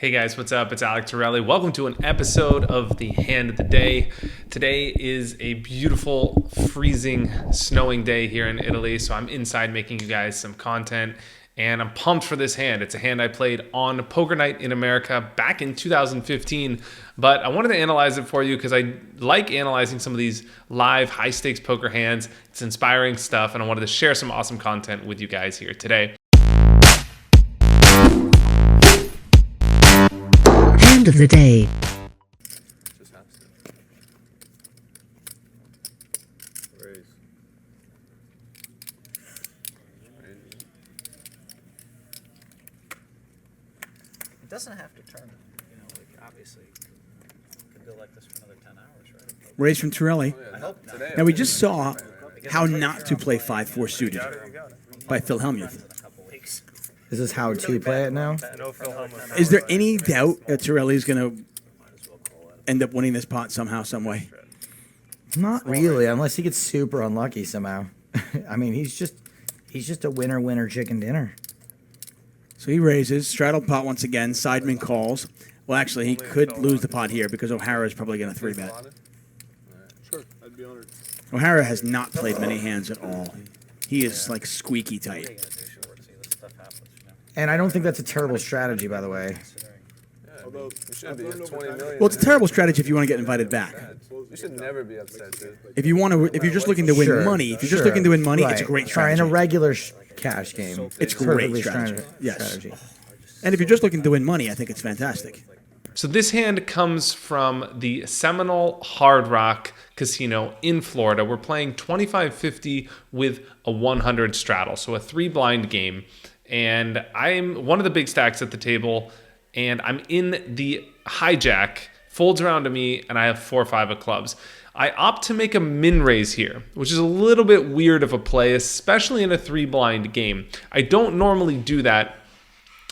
Hey guys, what's up? It's Alec Torelli. Welcome to an episode of the Hand of the Day. Today is a beautiful, freezing, snowing day here in Italy, so I'm inside making you guys some content, and I'm pumped for this hand. It's a hand I played on Poker Night in America back in 2015, but I wanted to analyze it for you because I like analyzing some of these live, high-stakes poker hands. It's inspiring stuff, and I wanted to share some awesome content with you guys here today. Hand of the day. It doesn't have to turn, obviously, you could go like this for another 10 hours, right? Raise from Torelli. I hope not. Now, we just saw how not to play 5-4 suited by Phil Hellmuth. Is this how to play it now? Is there any doubt that Torelli is going to end up winning this pot somehow, some way? Not really, unless he gets super unlucky somehow. I mean, he's just a winner chicken dinner. So he raises, straddle pot once again, Sideman calls. Well, actually, he could lose the pot here because O'Hara is probably going to 3-bet. Sure, I'd be honored. O'Hara has not played many hands at all. He is like squeaky tight. And I don't think that's a terrible strategy, by the way. Although, you should be at 20 million. Well, it's a terrible strategy if you want to get invited back. You should never be upset, dude. If you're just looking to win money, it's a great strategy. In a regular cash game, It's great strategy. Yes. And if you're just looking to win money, I think it's fantastic. So this hand comes from the Seminole Hard Rock Casino in Florida. We're playing 25-50 with a 100 straddle, so a 3-blind game. And I'm one of the big stacks at the table, and I'm in the hijack, folds around to me, and I have 4-5 of clubs. I opt to make a min raise here, which is a little bit weird of a play, especially in a 3-blind game. I don't normally do that,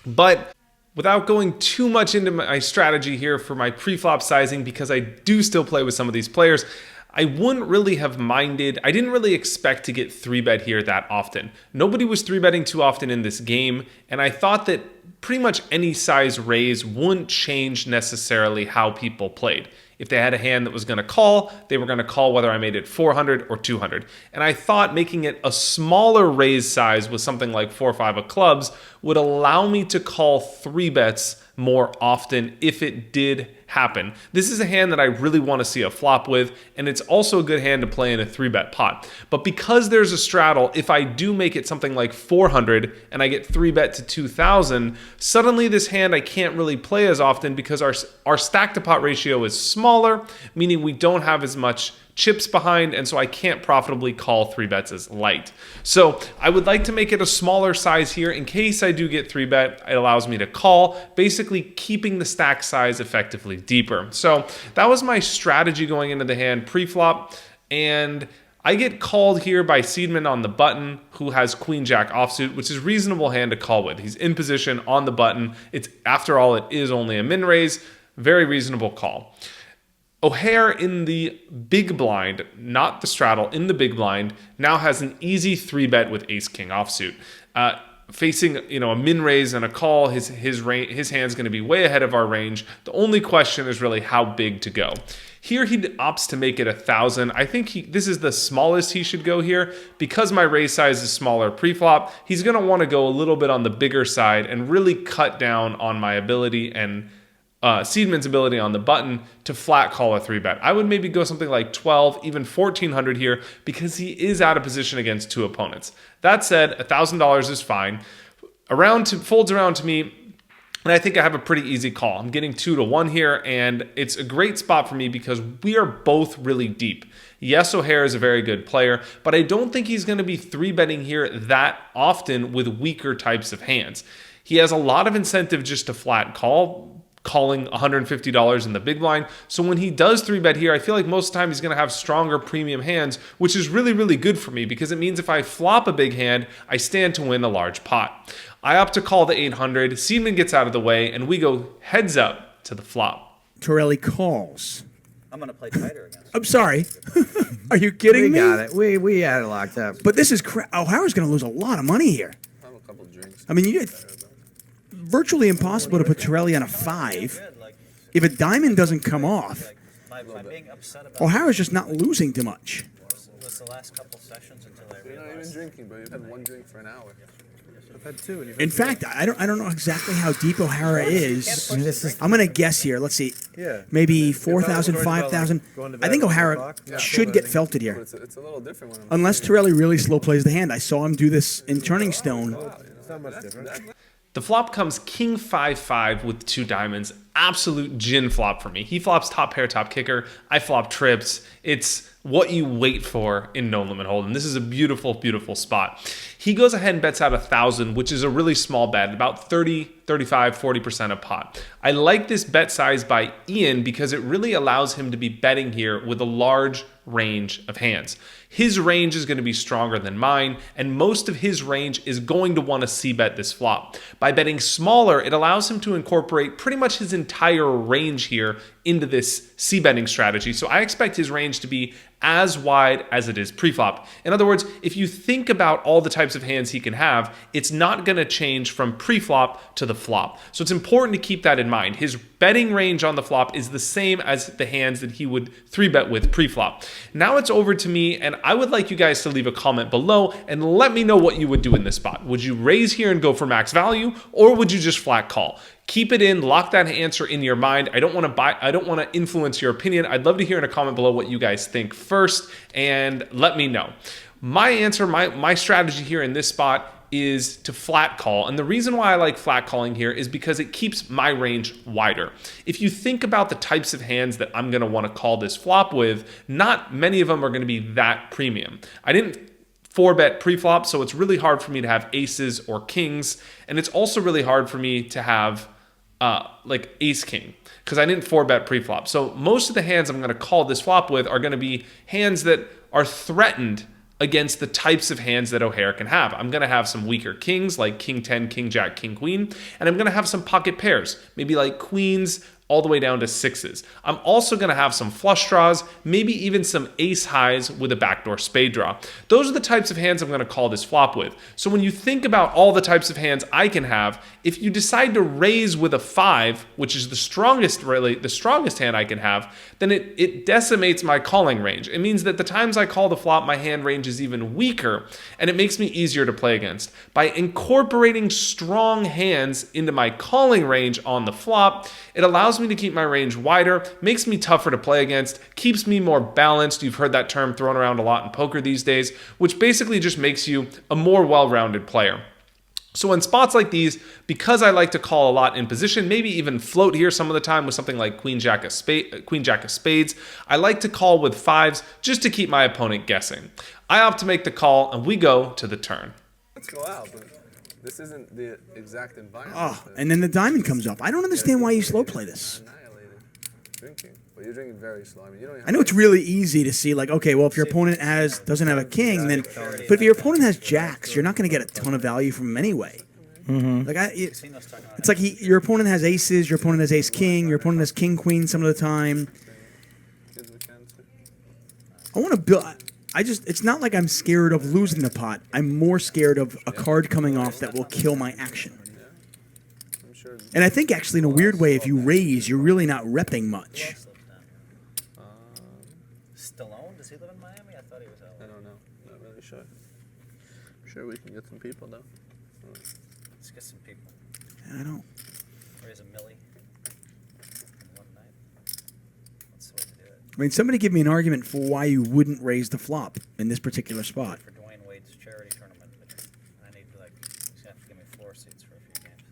but without going too much into my strategy here for my pre-flop sizing, because I do still play with some of these players, I wouldn't really have minded. I didn't really expect to get 3-bet here that often. Nobody was 3-betting too often in this game, and I thought that pretty much any size raise wouldn't change necessarily how people played. If they had a hand that was going to call, they were going to call whether I made it 400 or 200. And I thought making it a smaller raise size with something like 4-5 of clubs would allow me to call 3-bets more often if it did happen. This is a hand that I really want to see a flop with, and it's also a good hand to play in a 3-bet pot. But because there's a straddle, if I do make it something like 400 and I get 3-bet to 2,000, suddenly this hand I can't really play as often because our stack to pot ratio is smaller, meaning we don't have as much chips behind, and so I can't profitably call 3-bets as light. So I would like to make it a smaller size here in case I do get 3-bet. It allows me to call, basically keeping the stack size effectively deeper. So that was my strategy going into the hand pre-flop, and I get called here by Seedman on the button, who has Queen Jack offsuit, which is a reasonable hand to call with. He's in position on the button. It's, after all, it is only a min raise. Very reasonable call. O'Hare in the big blind, not the straddle, in the big blind, now has an easy 3-bet with ace-king offsuit. Facing a min raise and a call, his hand's going to be way ahead of our range. The only question is really how big to go. Here he opts to make it 1,000. I think this is the smallest he should go here. Because my raise size is smaller pre-flop, he's going to want to go a little bit on the bigger side and really cut down on my ability and Seedman's ability on the button to flat call a 3-bet. I would maybe go something like 12, even 1,400 here because he is out of position against 2 opponents. That said, $1,000 is fine. Folds around to me, and I think I have a pretty easy call. I'm getting 2-1 here, and it's a great spot for me because we are both really deep. Yes, O'Hare is a very good player, but I don't think he's going to be 3-betting here that often with weaker types of hands. He has a lot of incentive just to flat call, calling $150 in the big blind. So when he does 3-bet here, I feel like most of the time he's going to have stronger premium hands, which is really, really good for me because it means if I flop a big hand, I stand to win a large pot. I opt to call the 800. Seedman gets out of the way, and we go heads up to the flop. Torelli calls. I'm going to play tighter against you. I'm sorry. Are you kidding me? We got it. We had it locked up. But this is O'Hara's going to lose a lot of money here. I have a couple drinks. I mean, you get virtually impossible to put Torelli on a 5 if a diamond doesn't come off. My being upset about O'Hara's just not losing too much. was the last couple sessions until I You're not even realized. drinking, bro. You've had one drink for an hour. I've had 2. And you've In fact, I don't know exactly how deep O'Hara is. I mean, this is I'm gonna guess here. Let's see. Yeah. Maybe If I was 4,000, worried about, like, 5,000. going to I bed think at 1 O'Hara o'clock, should get felted But here. it's a little different when I'm Unless Torelli really slow plays the hand. I saw him do this in Turning Stone. it's not much different. The flop comes king 5-5 with 2 diamonds. Absolute gin flop for me. He flops top pair, top kicker. I flop trips. It's what you wait for in No Limit Hold'em. This is a beautiful, beautiful spot. He goes ahead and bets out 1,000, which is a really small bet, about 30, 35, 40% of pot. I like this bet size by Ian because it really allows him to be betting here with a large range of hands. His range is going to be stronger than mine, and most of his range is going to want to c-bet this flop. By betting smaller, it allows him to incorporate pretty much his entire range here into this c-betting strategy. So I expect his range to be as wide as it is pre-flop. In other words, if you think about all the types of hands he can have, it's not going to change from pre-flop to the flop. So it's important to keep that in mind. His betting range on the flop is the same as the hands that he would 3-bet with pre-flop. Now it's over to me, and I would like you guys to leave a comment below and let me know what you would do in this spot. Would you raise here and go for max value, or would you just flat call? Keep it in, lock that answer in your mind. I don't want to influence your opinion. I'd love to hear in a comment below what you guys think first, and let me know. My answer, my strategy here in this spot is to flat call. And the reason why I like flat calling here is because it keeps my range wider. If you think about the types of hands that I'm going to want to call this flop with, not many of them are going to be that premium. I didn't 4-bet pre-flop, so it's really hard for me to have aces or kings. And it's also really hard for me to have like ace king, because I didn't 4-bet pre-flop. So most of the hands I'm going to call this flop with are going to be hands that are threatened against the types of hands that O'Hara can have. I'm going to have some weaker kings like king 10, king jack, king queen, and I'm going to have some pocket pairs, maybe like queens all the way down to 6s. I'm also going to have some flush draws, maybe even some ace highs with a backdoor spade draw. Those are the types of hands I'm going to call this flop with. So when you think about all the types of hands I can have, if you decide to raise with a 5, which is the strongest hand I can have, then it decimates my calling range. It means that the times I call the flop, my hand range is even weaker, and it makes me easier to play against. By incorporating strong hands into my calling range on the flop, it allows me to keep my range wider, makes me tougher to play against, keeps me more balanced. You've heard that term thrown around a lot in poker these days, which basically just makes you a more well-rounded player. So in spots like these, because I like to call a lot in position, maybe even float here some of the time with something like queen jack of spades, I like to call with 5s just to keep my opponent guessing. I opt to make the call, and we go to the turn. Let's go out, but this isn't the exact environment. Oh, and then the diamond comes up. I don't understand why you slow play this. Annihilated. Drinking. But you're drinking very slow. I mean, you don't even I know it's really easy to see, like, okay, well, if your opponent doesn't have a king, then, but if your opponent has jacks, you're not going to get a ton of value from him anyway. Like, it's like your opponent has aces, your opponent has ace king, your opponent has king queen some of the time. I want to build. It's not like I'm scared of losing the pot. I'm more scared of a card coming off that will kill my action. I'm sure. And I think actually in a weird way, if you raise, you're really not repping much. Stallone? Does he live in Miami? I thought he was I LA. don't know. Not really sure. I'm sure we can get some people though. Let's get some people. I don't. Raise a milli in one night. That's the way to do it. I mean, somebody give me an argument for why you wouldn't raise the flop in this particular spot. For Dwayne Wade's charity tournament, but I need to he's gonna have to give me floor seats for a few games.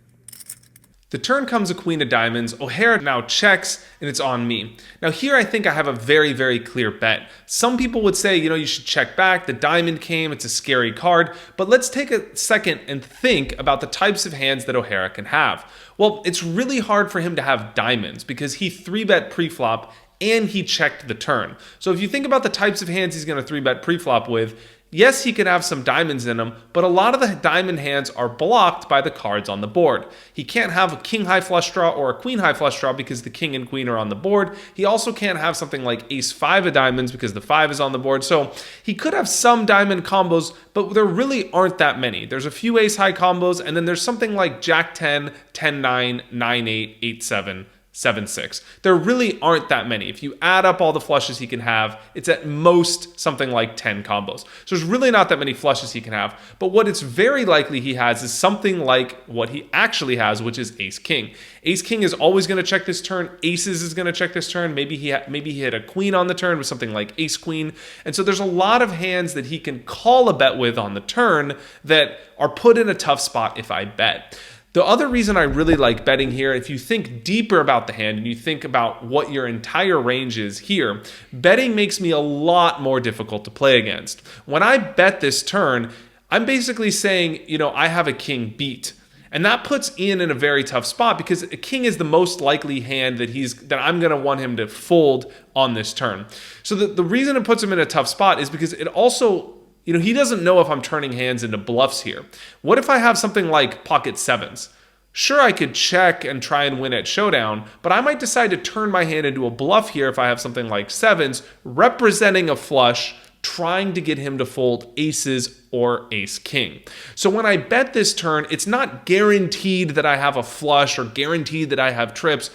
The turn comes a queen of diamonds. O'Hara now checks, and it's on me. Now here I think I have a very, very clear bet. Some people would say, you should check back. The diamond came. It's a scary card. But let's take a second and think about the types of hands that O'Hara can have. Well, it's really hard for him to have diamonds because he 3-bet pre-flop and he checked the turn. So if you think about the types of hands he's going to 3-bet pre-flop with, yes, he could have some diamonds in him, but a lot of the diamond hands are blocked by the cards on the board. He can't have a king high flush draw or a queen high flush draw because the king and queen are on the board. He also can't have something like ace 5 of diamonds because the 5 is on the board. So he could have some diamond combos, but there really aren't that many. There's a few ace high combos, and then there's something like jack 10, 10 9, 9 8, 8 7. 7-6. There really aren't that many. If you add up all the flushes he can have, it's at most something like 10 combos. So there's really not that many flushes he can have. But what it's very likely he has is something like what he actually has, which is ace king. Ace king is always going to check this turn. Aces is going to check this turn. Maybe he hit a queen on the turn with something like ace queen. And so there's a lot of hands that he can call a bet with on the turn that are put in a tough spot if I bet. The other reason I really like betting here, if you think deeper about the hand and you think about what your entire range is here, betting makes me a lot more difficult to play against. When I bet this turn, I'm basically saying, I have a king beat. And that puts Ian in a very tough spot because a king is the most likely hand that I'm going to want him to fold on this turn. So the reason it puts him in a tough spot is because it also, he doesn't know if I'm turning hands into bluffs here. What if I have something like pocket sevens? Sure, I could check and try and win at showdown, but I might decide to turn my hand into a bluff here if I have something like sevens, representing a flush, trying to get him to fold aces or ace king. So when I bet this turn, it's not guaranteed that I have a flush or guaranteed that I have trips.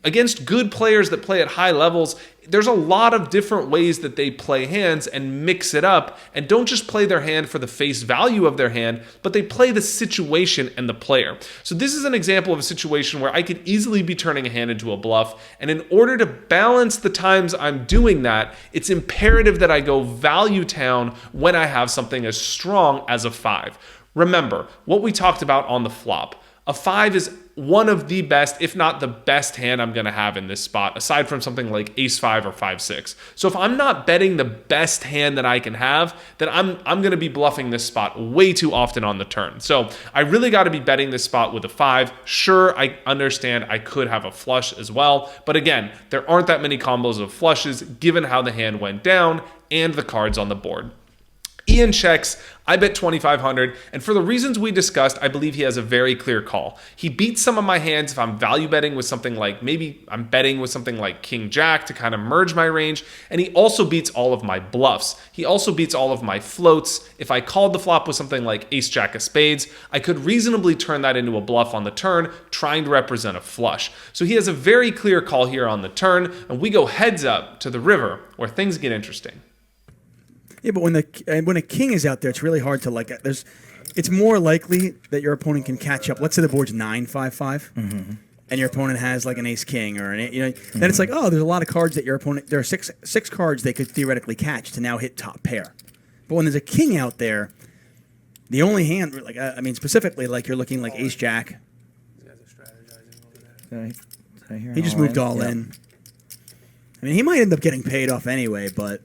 Against good players that play at high levels, there's a lot of different ways that they play hands and mix it up and don't just play their hand for the face value of their hand, but they play the situation and the player. So this is an example of a situation where I could easily be turning a hand into a bluff, and in order to balance the times I'm doing that, it's imperative that I go value town when I have something as strong as a 5. Remember what we talked about on the flop. A 5 is one of the best, if not the best hand I'm going to have in this spot, aside from something like ace 5 or 5-6. So if I'm not betting the best hand that I can have, then I'm going to be bluffing this spot way too often on the turn. So I really got to be betting this spot with a 5. Sure, I understand I could have a flush as well, but again, there aren't that many combos of flushes given how the hand went down and the cards on the board. Ian checks, I bet 2,500, and for the reasons we discussed, I believe he has a very clear call. He beats some of my hands if I'm value betting with something like, maybe I'm betting with something like King Jack to kind of merge my range, and he also beats all of my bluffs. He also beats all of my floats. If I called the flop with something like Ace Jack of Spades, I could reasonably turn that into a bluff on the turn, trying to represent a flush. So he has a very clear call here on the turn, and we go heads up to the river where things get interesting. Yeah, but when a king is out there, it's really hard to it's more likely that your opponent can catch up. Let's say the board's 9-5-5, and your opponent has like an ace king or then it's like, oh, there's a lot of cards that your opponent. There are six cards they could theoretically catch to now hit top pair. But when there's a king out there, the only hand, specifically, like you're looking like ace jack. He just moved all in. I mean, he might end up getting paid off anyway, but.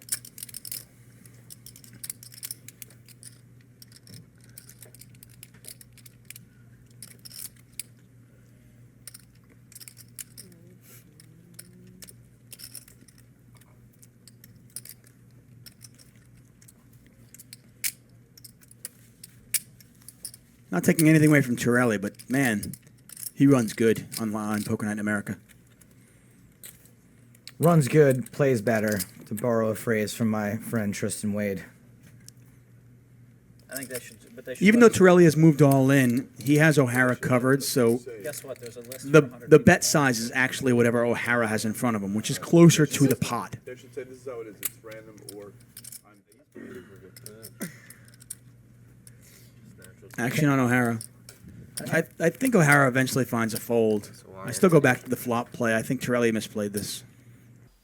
Not taking anything away from Torelli, but man, he runs good on Poker Night in America. Runs good, plays better, to borrow a phrase from my friend Tristan Wade. I think they should. Even though Torelli has moved all in, he has O'Hara covered, so guess what? There's a list. The bet size is actually whatever O'Hara has in front of him, which is closer to the pot. They should say this is how it is. It's random or. Action on O'Hara. I think O'Hara eventually finds a fold. I still go back to the flop play. I think Torelli misplayed this.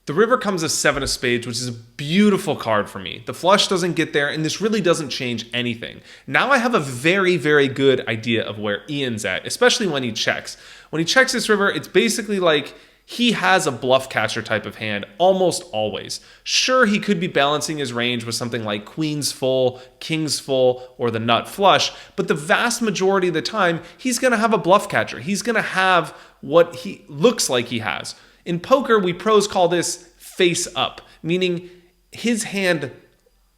The river comes as 7 of spades, which is a beautiful card for me. The flush doesn't get there, and this really doesn't change anything. Now I have a very, very good idea of where Ian's at, especially when he checks. When he checks this river, it's basically like he has a bluff catcher type of hand almost always. Sure, he could be balancing his range with something like queens full, kings full, or the nut flush, but the vast majority of the time, he's going to have a bluff catcher. He's going to have what he looks like he has. In poker, we pros call this face up, meaning his hand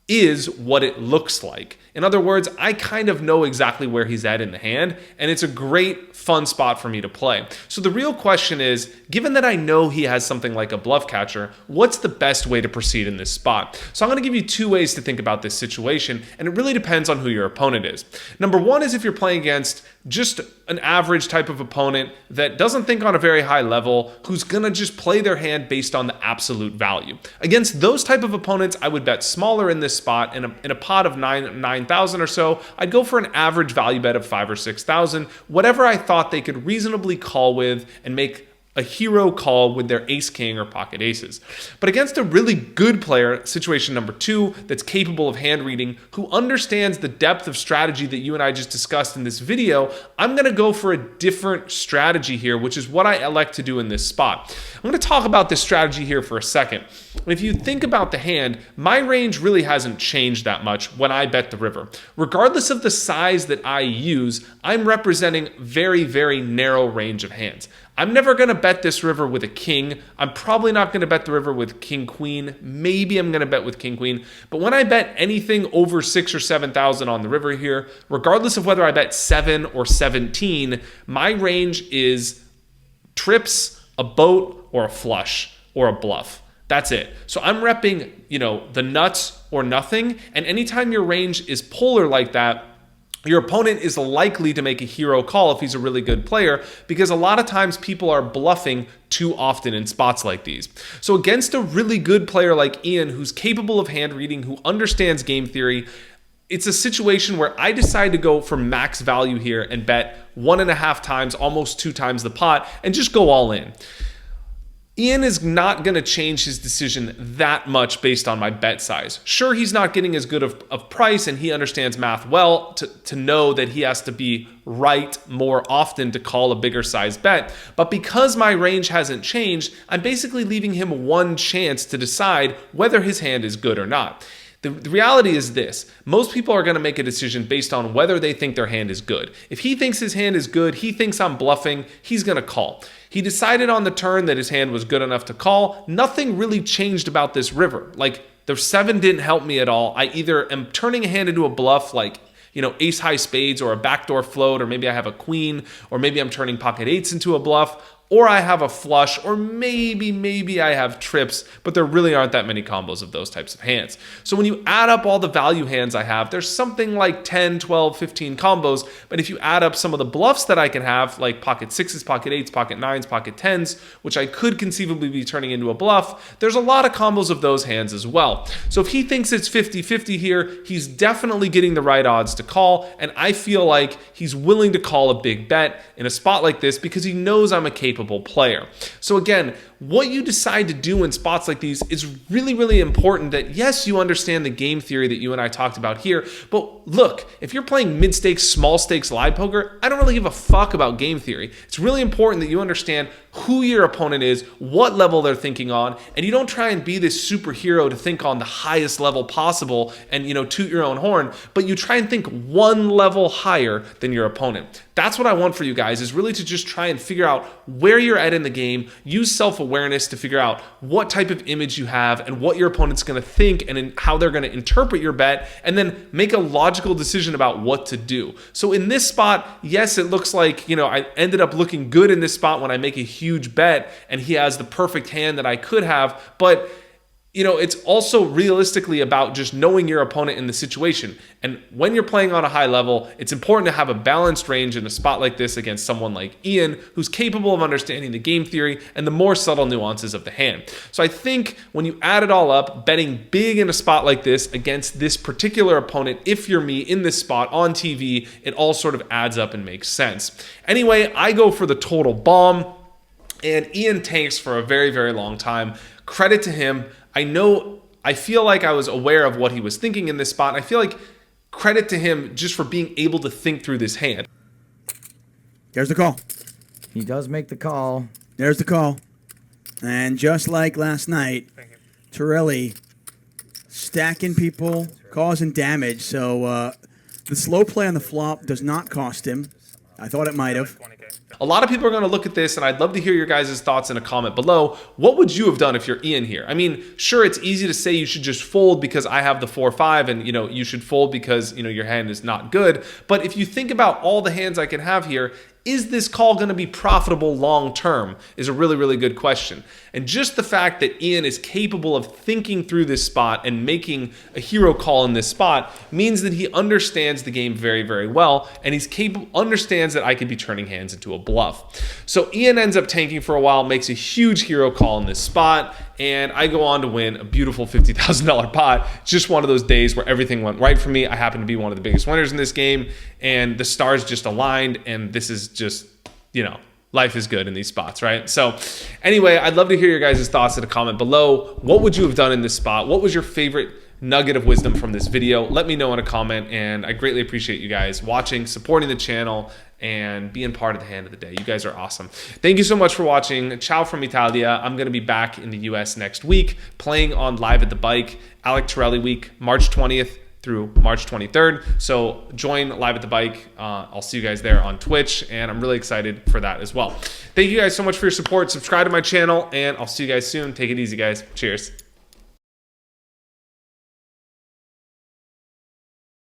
is what it looks like. In other words, I kind of know exactly where he's at in the hand, and it's a great, fun spot for me to play. So the real question is, given that I know he has something like a bluff catcher, what's the best way to proceed in this spot? So I'm going to give you two ways to think about this situation, and it really depends on who your opponent is. Number one is if you're playing against just an average type of opponent that doesn't think on a very high level, who's going to just play their hand based on the absolute value. Against those type of opponents, I would bet smaller in this spot. In a pot of 9,000 or so, I'd go for an average value bet of 5,000 or 6,000, whatever I thought they could reasonably call with and make a hero call with their ace king or pocket aces. But against a really good player, situation number two, that's capable of hand reading, who understands the depth of strategy that you and I just discussed in this video, I'm going to go for a different strategy here, which is what I elect to do in this spot. I'm going to talk about this strategy here for a second. If you think about the hand, my range really hasn't changed that much when I bet the river. Regardless of the size that I use, I'm representing very, very narrow range of hands. I'm never going to bet this river with a king. I'm probably not going to bet the river with king queen. Maybe I'm going to bet with king queen. But when I bet anything over 6,000 or 7,000 on the river here, regardless of whether I bet 7 or 17, my range is trips, a boat, or a flush, or a bluff. That's it. So I'm repping, the nuts or nothing. And anytime your range is polar like that, your opponent is likely to make a hero call if he's a really good player, because a lot of times people are bluffing too often in spots like these. So against a really good player like Ian, who's capable of hand reading, who understands game theory, it's a situation where I decide to go for max value here and bet 1.5 times, almost 2 times the pot, and just go all in. Ian is not going to change his decision that much based on my bet size. Sure, he's not getting as good of price, and he understands math well to know that he has to be right more often to call a bigger size bet. But because my range hasn't changed, I'm basically leaving him one chance to decide whether his hand is good or not. The reality is this: most people are going to make a decision based on whether they think their hand is good. If he thinks his hand is good, he thinks I'm bluffing, he's going to call. He decided on the turn that his hand was good enough to call. Nothing really changed about this river. Like, the 7 didn't help me at all. I either am turning a hand into a bluff, like, ace high spades or a backdoor float, or maybe I have a queen, or maybe I'm turning pocket 8s into a bluff, or I have a flush, or maybe I have trips, but there really aren't that many combos of those types of hands. So when you add up all the value hands I have, there's something like 10, 12, 15 combos, but if you add up some of the bluffs that I can have, like pocket 6s, pocket 8s, pocket 9s, pocket 10s, which I could conceivably be turning into a bluff, there's a lot of combos of those hands as well. So if he thinks it's 50-50 here, he's definitely getting the right odds to call, and I feel like he's willing to call a big bet in a spot like this because he knows I'm a capable player. So again, what you decide to do in spots like these is really, really important. That yes, you understand the game theory that you and I talked about here, but look, if you're playing mid-stakes, small stakes live poker, I don't really give a fuck about game theory. It's really important that you understand who your opponent is, what level they're thinking on, and you don't try and be this superhero to think on the highest level possible and, toot your own horn, but you try and think one level higher than your opponent. That's what I want for you guys, is really to just try and figure out where you're at in the game, use self-awareness to figure out what type of image you have and what your opponent's going to think and how they're going to interpret your bet, and then make a logical decision about what to do. So in this spot, yes, it looks like, I ended up looking good in this spot when I make a huge bet and he has the perfect hand that I could have, but it's also realistically about just knowing your opponent in the situation. And when you're playing on a high level, it's important to have a balanced range in a spot like this against someone like Ian, who's capable of understanding the game theory and the more subtle nuances of the hand. So I think when you add it all up, betting big in a spot like this against this particular opponent, if you're me in this spot on TV, it all sort of adds up and makes sense. Anyway, I go for the total bomb, and Ian tanks for a very, very long time. Credit to him. I feel like I was aware of what he was thinking in this spot. I feel like credit to him just for being able to think through this hand. There's the call. He does make the call. There's the call. And just like last night, Torelli stacking people, causing damage. So the slow play on the flop does not cost him. I thought it might have. A lot of people are going to look at this, and I'd love to hear your guys' thoughts in a comment below. What would you have done if you're Ian here? I mean, sure, it's easy to say you should just fold because I have the 4-5, and you should fold because your hand is not good. But if you think about all the hands I can have here, is this call going to be profitable long term is a really, really good question. And just the fact that Ian is capable of thinking through this spot and making a hero call in this spot means that he understands the game very, very well, and he's understands that I could be turning hands into a bluff. So Ian ends up tanking for a while, makes a huge hero call in this spot, and I go on to win a beautiful $50,000 pot. It's just one of those days where everything went right for me. I happen to be one of the biggest winners in this game, and the stars just aligned, and this is just, life is good in these spots, right? So anyway, I'd love to hear your guys' thoughts in a comment below. What would you have done in this spot? What was your favorite nugget of wisdom from this video? Let me know in a comment, and I greatly appreciate you guys watching, supporting the channel, and being part of the hand of the day. You guys are awesome. Thank you so much for watching. Ciao from Italia. I'm going to be back in the US next week playing on Live at the Bike, Alec Torelli week, March 20th through March 23rd. So join Live at the Bike. I'll see you guys there on Twitch, and I'm really excited for that as well. Thank you guys so much for your support. Subscribe to my channel, and I'll see you guys soon. Take it easy, guys. Cheers.